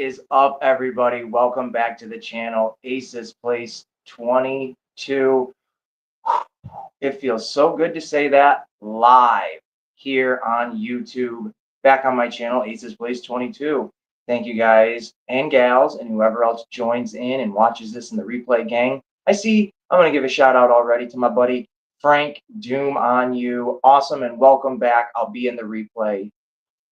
is up, everybody? Welcome back to the channel, Aces Place 22. It feels so good to say that live here on YouTube, back on my channel, Aces Place 22. Thank you guys and gals and whoever else joins in and watches this in the replay gang. I'm going to give a shout out already to my buddy Frank Doom on you. Awesome and welcome back. I'll be in the replay.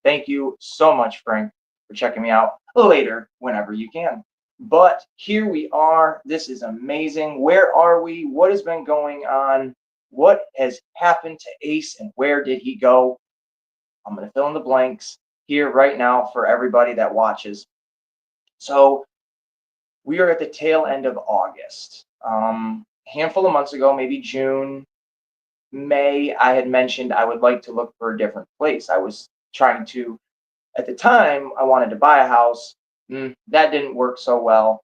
Thank you so much, Frank, for checking me out later whenever you can. But here we are. This is amazing. Where are we? What has been going on? What has happened to Ace and where did he go? I'm going to fill in the blanks here right now for everybody that watches. So we are at the tail end of August. Handful of months ago, maybe June, May, I had mentioned I would like to look for a different place. I was trying to, at the time, I wanted to buy a house. That didn't work so well.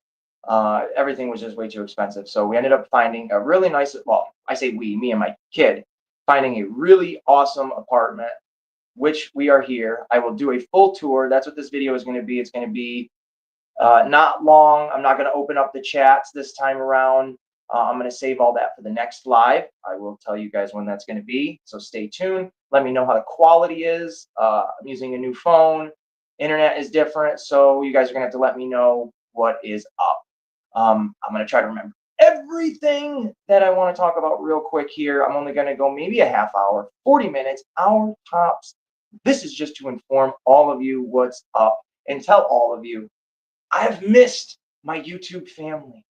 Everything was just way too expensive. So we ended up finding a really nice, well, I say we, me and my kid, finding a really awesome apartment, which we are here. I will do a full tour. That's what this video is going to be. It's going to be not long. I'm not going to open up the chats this time around. I'm going to save all that for the next live. I will tell you guys when that's going to be. So stay tuned. Let me know how the quality is. I'm using a new phone. Internet is different. So you guys are going to have to let me know what is up. I'm going to try to remember everything that I want to talk about real quick here. I'm only going to go maybe a half hour, 40 minutes, hour tops. This is just to inform all of you what's up and tell all of you I have missed my YouTube family.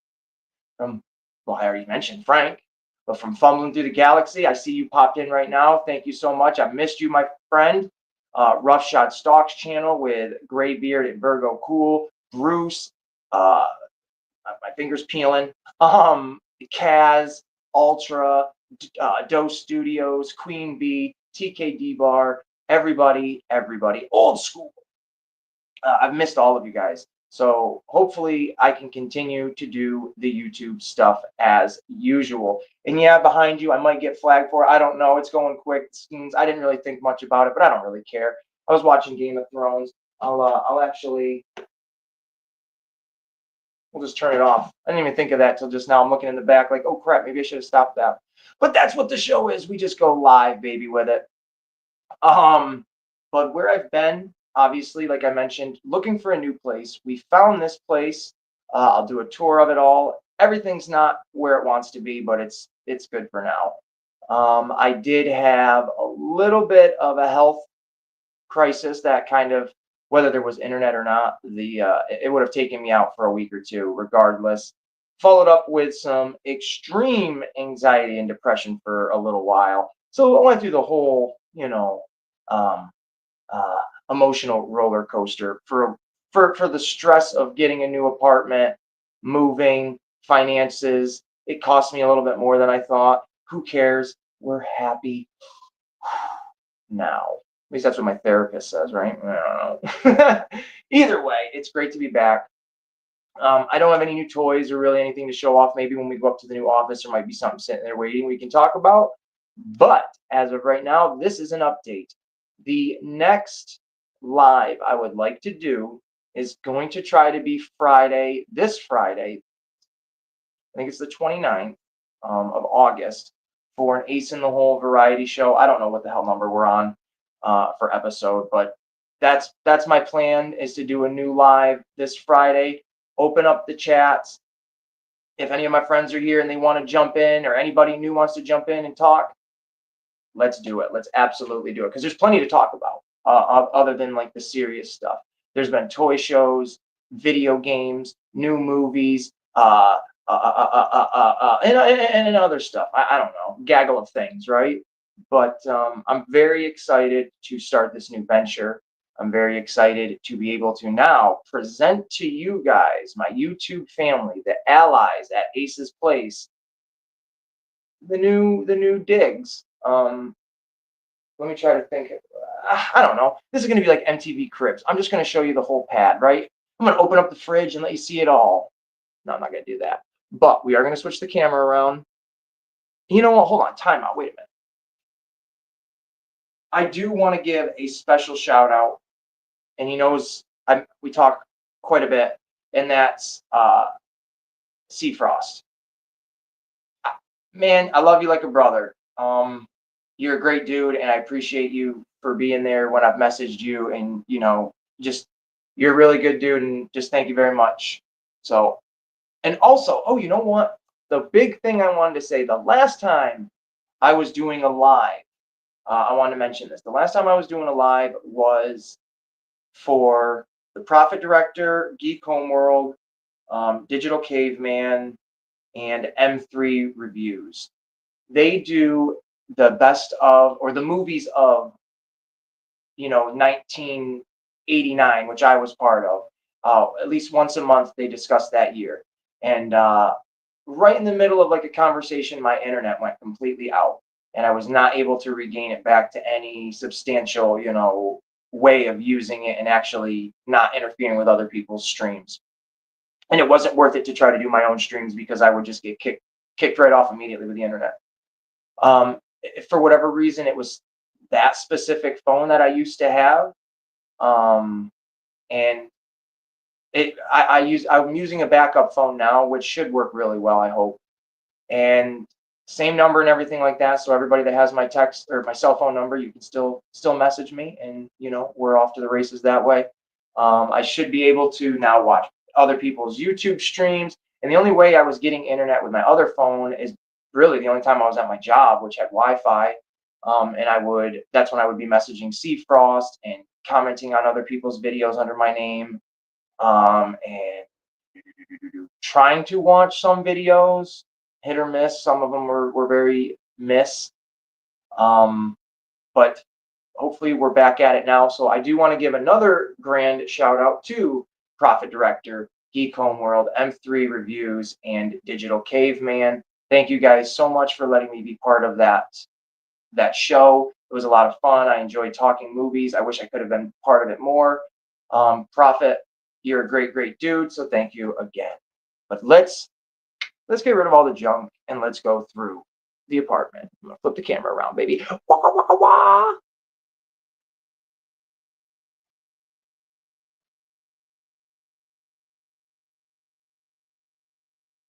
From, well, I already mentioned Frank, but from Fumbling Through the Galaxy, I see you popped in right now. Thank you so much. I missed you, my friend. Rough Shot Stalks channel with Graybeard and Virgo Cool, Bruce, my fingers peeling, Kaz, Ultra, Dose Studios, Queen Bee, TKD Bar, everybody, old school. I've missed all of you guys. So hopefully I can continue to do the YouTube stuff as usual. And yeah, behind you, I might get flagged for it. I don't know. It's going quick. I didn't really think much about it, but I don't really care. I was watching Game of Thrones. I'll actually, we'll just turn it off. I didn't even think of that till just now. I'm looking in the back like, oh crap, maybe I should have stopped that. But that's what the show is. We just go live, baby, with it. But where I've been, obviously, like I mentioned, looking for a new place. We found this place. I'll do a tour of it all. Everything's not where it wants to be, but it's good for now. I did have a little bit of a health crisis that kind of, whether there was internet or not, it would have taken me out for a week or two, regardless. Followed up with some extreme anxiety and depression for a little while. So I went through the whole, emotional roller coaster for the stress of getting a new apartment, moving, finances. It cost me a little bit more than I thought. Who cares? We're happy now. At least that's what my therapist says, right? I don't know. Either way, it's great to be back. I don't have any new toys or really anything to show off. Maybe when we go up to the new office, there might be something sitting there waiting we can talk about. But as of right now, this is an update. The next live I would like to do is going to try to be Friday, this Friday. I think it's the 29th of August for an Ace in the Hole variety show. I don't know what the hell number we're on for episode, but that's my plan, is to do a new live this Friday. Open up the chats. If any of my friends are here and they want to jump in, or anybody new wants to jump in and talk, let's do it. Let's absolutely do it, because there's plenty to talk about other than like the serious stuff. There's been toy shows, video games, new movies, and other stuff. I don't know, gaggle of things, right? But I'm very excited to start this new venture. I'm very excited to be able to now present to you guys, my YouTube family, the allies at Ace's Place, the new digs. Let me try to think. I don't know. This is going to be like MTV Cribs. I'm just going to show you the whole pad, right? I'm going to open up the fridge and let you see it all. No, I'm not going to do that. But we are going to switch the camera around. You know what? Hold on. Time out. Wait a minute. I do want to give a special shout out. And he knows we talk quite a bit, and that's Seafrost. Man, I love you like a brother. You're a great dude, and I appreciate you for being there when I've messaged you, and just you're a really good dude, and just thank you very much. So, and also, oh, you know what? The big thing I wanted to say, the last time I was doing a live, I wanted to mention this. The last time I was doing a live was for the Profit Director, Geek Homeworld, Digital Caveman, and M3 Reviews. They do the best of, or the movies of, 1989, which I was part of. At least once a month, they discuss that year. And right in the middle of like a conversation, my internet went completely out, and I was not able to regain it back to any substantial, way of using it and actually not interfering with other people's streams. And it wasn't worth it to try to do my own streams because I would just get kicked right off immediately with the internet. For whatever reason, it was that specific phone that I used to have, and I'm using a backup phone now, which should work really well, I hope. And same number and everything like that. So everybody that has my text or my cell phone number, you can still message me, and we're off to the races that way. I should be able to now watch other people's YouTube streams, and the only way I was getting internet with my other phone is really the only time I was at my job, which had Wi-Fi. And that's when I would be messaging Seafrost and commenting on other people's videos under my name, and trying to watch some videos, hit or miss. Some of them were very miss. But hopefully we're back at it now. So I do want to give another grand shout out to Profit Director, Geek Homeworld, M3 Reviews, and Digital Caveman. Thank you guys so much for letting me be part of that show. It was a lot of fun. I enjoyed talking movies. I wish I could have been part of it more. Profit, you're a great dude, so thank you again. But let's get rid of all the junk and let's go through the apartment. I'm gonna flip the camera around, baby. Wah, wah, wah.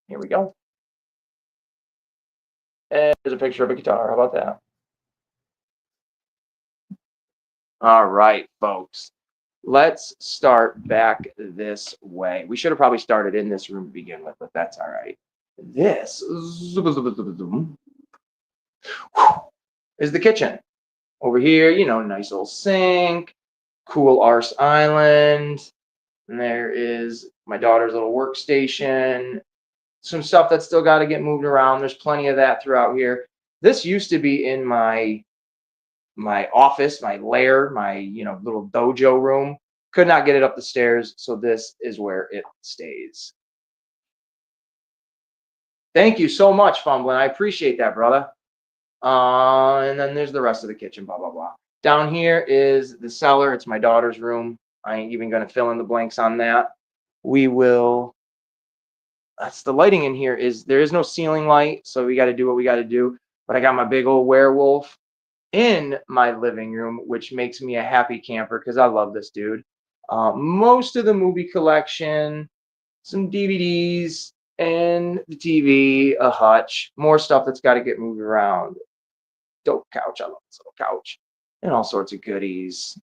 Here we go. And there's a picture of a guitar. How about that? All right, folks. Let's start back this way. We should have probably started in this room to begin with, but that's all right. This is the kitchen. Over here, nice little sink, cool arse island. And there is my daughter's little workstation. Some stuff that's still got to get moved around. There's plenty of that throughout here. This used to be in my office, my lair, my little dojo room. Could not get it up the stairs, so this is where it stays. Thank you so much, Fumbling. I appreciate that, brother. And then there's the rest of the kitchen, blah blah blah. Down here is the cellar. It's my daughter's room. I ain't even gonna fill in the blanks on that. That's the lighting in here. There is no ceiling light, so we got to do what we got to do. But I got my big old werewolf in my living room, which makes me a happy camper because I love this dude. Most of the movie collection, some DVDs, and the TV, a hutch, more stuff that's got to get moved around. Dope couch. I love this little couch. And all sorts of goodies.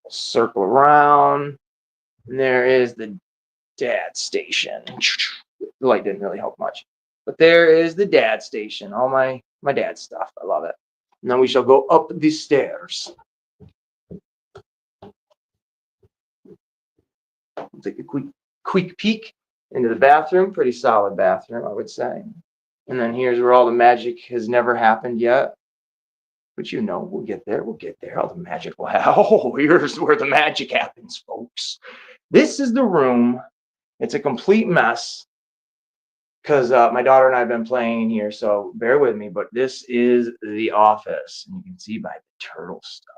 Circle around. And there is the dad station. The light didn't really help much. But there is the dad station. All my dad's stuff. I love it. Now we shall go up the stairs. Take a quick peek into the bathroom. Pretty solid bathroom, I would say. And then here's where all the magic has never happened yet. But we'll get there. We'll get there. All the magic will happen. Oh, here's where the magic happens, folks. This is the room. It's a complete mess because my daughter and I have been playing here, so bear with me. But this is the office. And you can see by the turtle stuff.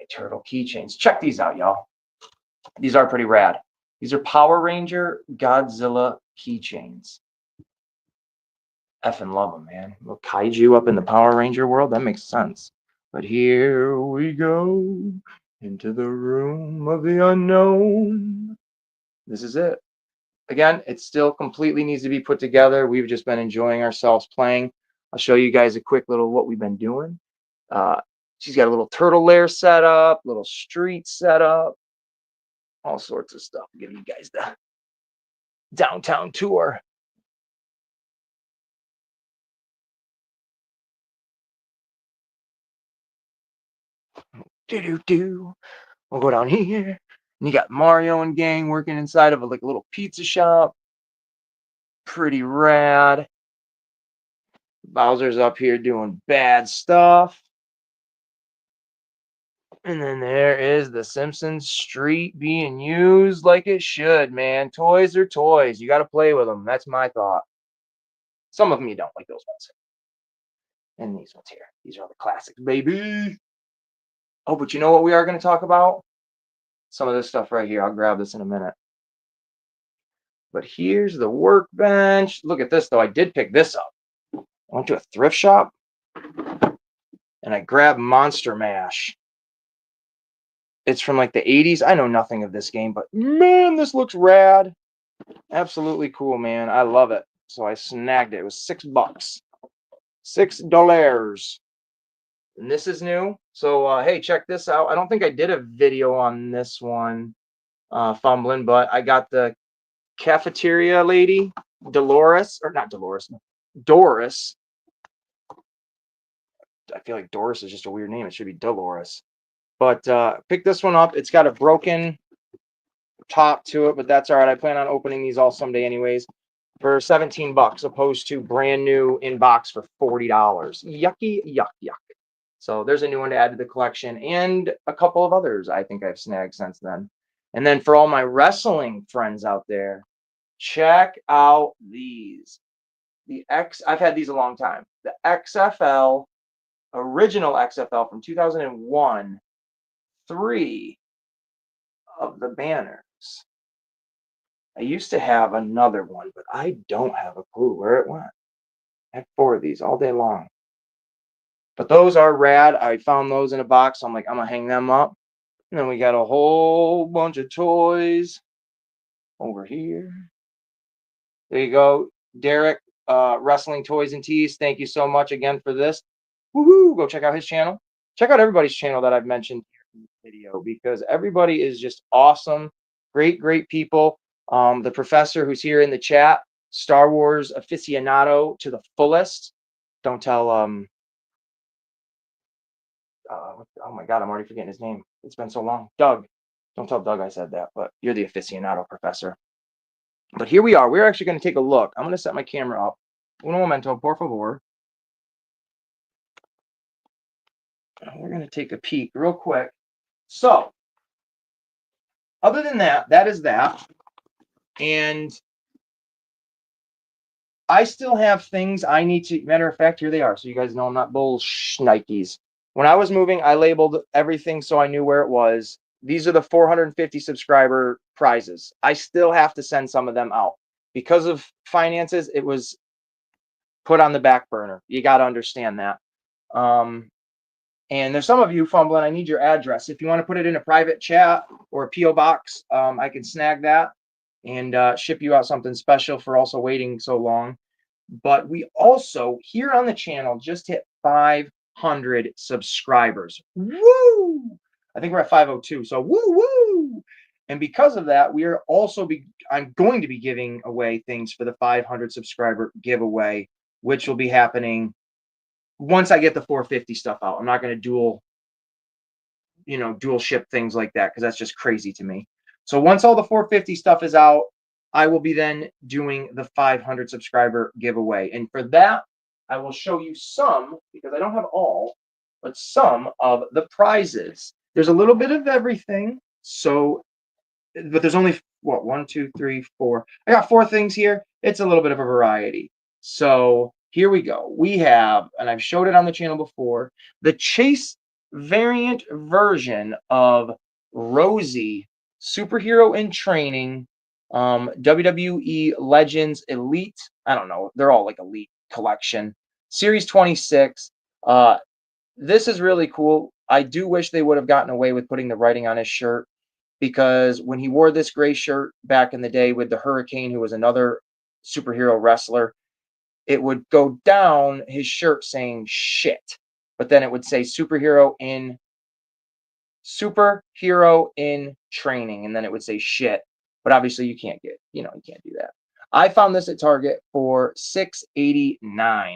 My turtle keychains. Check these out, y'all. These are pretty rad. These are Power Ranger Godzilla keychains. Effing love them, man. Little kaiju up in the Power Ranger world. That makes sense. But here we go into the room of the unknown. This is it. Again, it still completely needs to be put together. We've just been enjoying ourselves playing. I'll show you guys a quick little what we've been doing. She's got a little turtle lair set up, little street set up, all sorts of stuff. I'll give you guys the downtown tour. Do. We'll go down here. And you got Mario and gang working inside of a little pizza shop. Pretty rad. Bowser's up here doing bad stuff. And then there is the Simpsons street being used like it should, man. Toys are toys. You got to play with them. That's my thought. Some of them you don't, like those ones. And these ones here. These are the classics, baby. Oh, but you know what we are going to talk about? Some of this stuff right here. I'll grab this in a minute. But here's the workbench. Look at this, though. I did pick this up. I went to a thrift shop, and I grabbed Monster Mash. It's from like the 80s. I know nothing of this game, but man, this looks rad. Absolutely cool, man. I love it. So I snagged it. It was $6. $6. And this is new. So, hey, check this out. I don't think I did a video on this one, fumbling, but I got the cafeteria lady, Dolores, or not Dolores, Doris. I feel like Doris is just a weird name. It should be Dolores. But pick this one up. It's got a broken top to it, but that's all right. I plan on opening these all someday anyways for $17 opposed to brand new in box for $40. Yucky, yuck, yuck. So there's a new one to add to the collection and a couple of others I think I've snagged since then. And then for all my wrestling friends out there, check out these. I've had these a long time. The XFL, original XFL from 2001, 3 of the banners. I used to have another one, but I don't have a clue where it went. I had 4 of these all day long. But those are rad. I found those in a box. So I'm like, I'm going to hang them up. And then we got a whole bunch of toys over here. There you go. Derek, Wrestling Toys and Tees. Thank you so much again for this. Woohoo! Go check out his channel. Check out everybody's channel that I've mentioned here in the video because everybody is just awesome. Great, great people. The professor who's here in the chat, Star Wars aficionado to the fullest. Don't tell oh my God, I'm already forgetting his name. It's been so long. Doug. Don't tell Doug I said that, but you're the aficionado professor. But here we are. We're actually going to take a look. I'm going to set my camera up. Un momento, por favor. We're going to take a peek real quick. So, other than that, that is that. And I still have things I need to, matter of fact, here they are. So you guys know I'm not bullshnikes. When I was moving, I labeled everything so I knew where it was. These are the 450 subscriber prizes. I still have to send some of them out. Because of finances, it was put on the back burner. You got to understand that. And there's some of you fumbling. I need your address. If you want to put it in a private chat or a P.O. box, I can snag that and ship you out something special for also waiting so long. But we also, here on the channel, just hit 500 subscribers. Woo! I think we're at 502. So woo woo! And because of that, we are also I'm going to be giving away things for the 500 subscriber giveaway, which will be happening once I get the 450 stuff out. I'm not going to dual ship things like that because that's just crazy to me. So once all the 450 stuff is out, I will be then doing the 500 subscriber giveaway. And for that, I will show you some, because I don't have all, but some of the prizes. There's a little bit of everything. So, but there's only, what, 1, 2, 3, 4. I got 4 things here. It's a little bit of a variety. So here we go. We have, and I've showed it on the channel before, the Chase variant version of Rosie, superhero in training, WWE Legends Elite. I don't know. They're all like Elite collection. Series 26. This is really cool. I do wish they would have gotten away with putting the writing on his shirt. because when he wore this gray shirt back in the day with the Hurricane, who was another superhero wrestler, it would go down his shirt saying shit, but then it would say superhero in training, and then it would say shit. But obviously you can't you can't do that. I found this at Target for $6.89,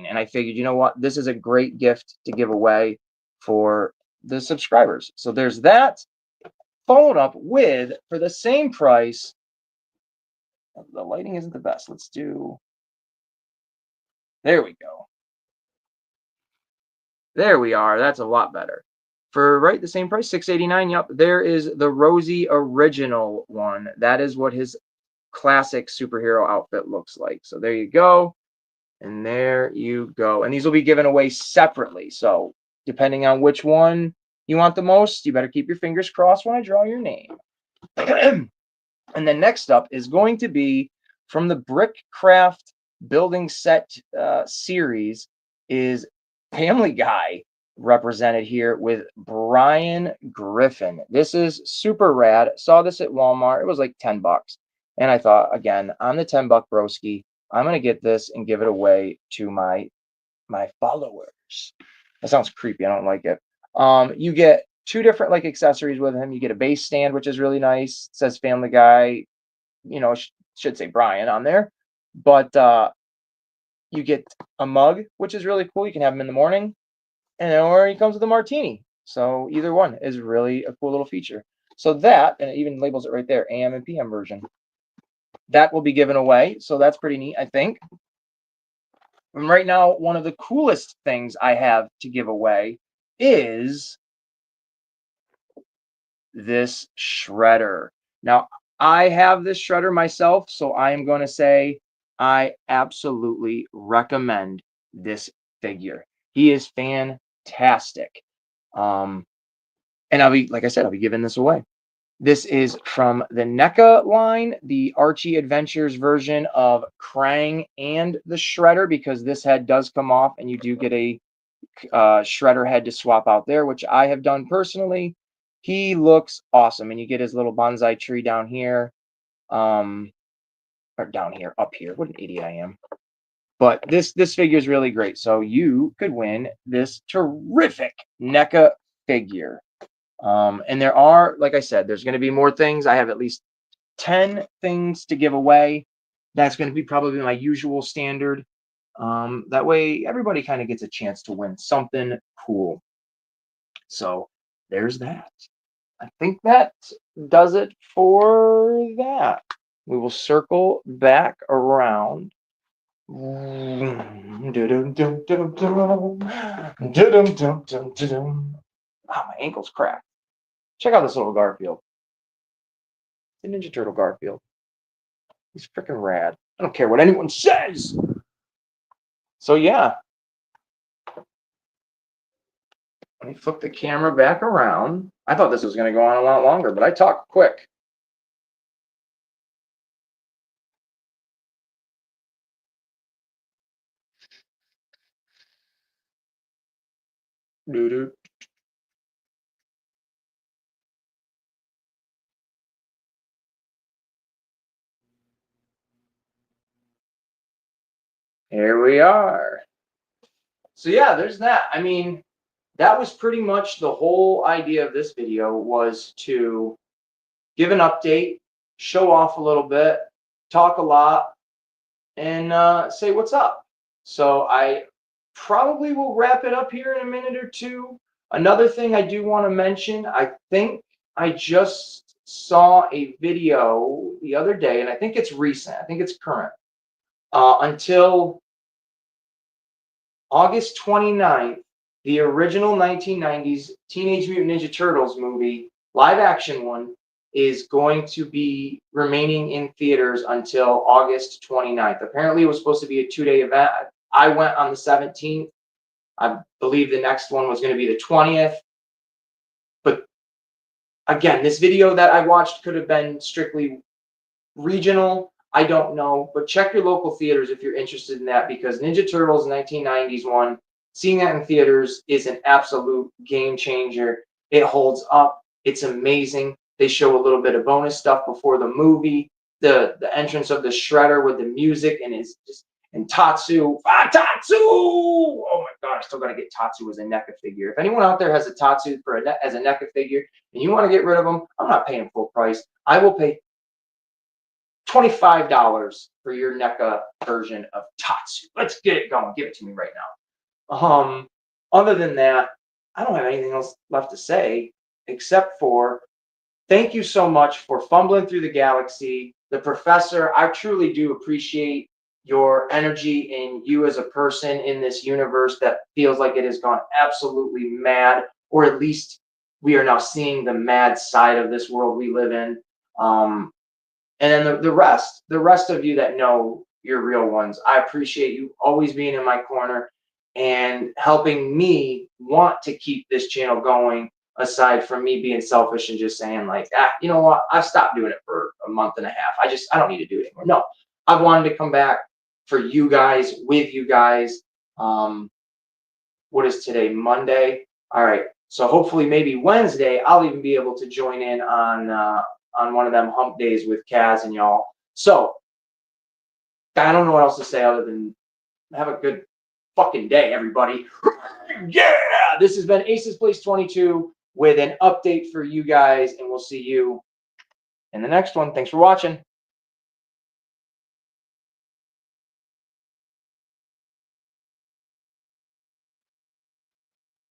and I figured, you know what, this is a great gift to give away for the subscribers. So there's that. Phone up with, for the same price. The lighting isn't the best. Let's do. There we go. There we are. That's a lot better. For the same price, $6.89. Yep, there is the Rosie original one. That is what his classic superhero outfit looks like. So there you go. And there you go. And these will be given away separately. So depending on which one you want the most, you better keep your fingers crossed when I draw your name. And then next up is going to be from the Brickcraft building set series is Family Guy, represented here with Brian Griffin. This is super rad. Saw this at Walmart. It was like $10. And I thought, again, on the $10 broski, I'm going to get this and give it away to my followers. That sounds creepy. I don't like it. You get two different like accessories with him. You get a base stand, which is really nice. It says Family Guy, should say Brian on there. But you get a mug, which is really cool. You can have him in the morning, or he comes with a martini. So either one is really a cool little feature. So that, and it even labels it right there, AM and PM version. That will be given away. So that's pretty neat, I think. And right now, one of the coolest things I have to give away is this shredder. Now, I have this shredder myself, so I am going to say I absolutely recommend this figure. He is fantastic. And I'll be, like I said, I'll be giving this away. This is from the NECA line, the Archie Adventures version of Krang and the Shredder, because this head does come off and you do get a Shredder head to swap out there, which I have done personally. He looks awesome, and you get his little bonsai tree down here, or down here, up here. What an idiot I am. But this figure is really great, so you could win this terrific NECA figure. And there are, like I said, there's going to be more things. I have at least 10 things to give away. That's going to be probably my usual standard. That way everybody kind of gets a chance to win something cool. So there's that. I think that does it for that. We will circle back around. Oh, my ankle's cracked. Check out this little Garfield. The Ninja Turtle Garfield. He's freaking rad. I don't care what anyone says. So yeah. Let me flip the camera back around. I thought this was going to go on a lot longer, but I talk quick. Doo-doo. Here we are. So yeah, there's that. I mean, that was pretty much the whole idea of this video, was to give an update, show off a little bit, talk a lot, and say what's up. So I probably will wrap it up here in a minute or two. Another thing I do want to mention, I think I just saw a video the other day, and I think it's recent. I think it's current. Until August 29th, the original 1990s Teenage Mutant Ninja Turtles movie, live action one, is going to be remaining in theaters until August 29th. Apparently, it was supposed to be a 2-day event. I went on the 17th. I believe the next one was going to be the 20th. But again, this video that I watched could have been strictly regional. I don't know. But check your local theaters if you're interested in that, because Ninja Turtles 1990s one, seeing that in theaters is an absolute game changer. It holds up. It's amazing. They show a little bit of bonus stuff before the movie. The entrance of the Shredder with the music and his just and Tatsu. Tatsu! Oh my god, I still gotta get Tatsu as a NECA figure. If anyone out there has a Tatsu for as a NECA figure and you want to get rid of them, I'm not paying full price. I will pay $25 for your NECA version of Tatsu. Let's get it going. Give it to me right now. Other than that, I don't have anything else left to say except for thank you so much for fumbling through the galaxy. The professor, I truly do appreciate your energy and you as a person in this universe that feels like it has gone absolutely mad, or at least we are now seeing the mad side of this world we live in. And then the rest of you that know you're real ones, I appreciate you always being in my corner and helping me want to keep this channel going, aside from me being selfish and just saying like, you know what, I've stopped doing it for a month and a half. I don't need to do it anymore. No, I wanted to come back for you guys, with you guys. What is today? Monday. All right. So hopefully maybe Wednesday I'll even be able to join in on one of them hump days with Kaz and y'all. So I don't know what else to say other than have a good fucking day, everybody. Yeah, this has been Aces Place 22 with an update for you guys, and we'll see you in the next one. Thanks for watching.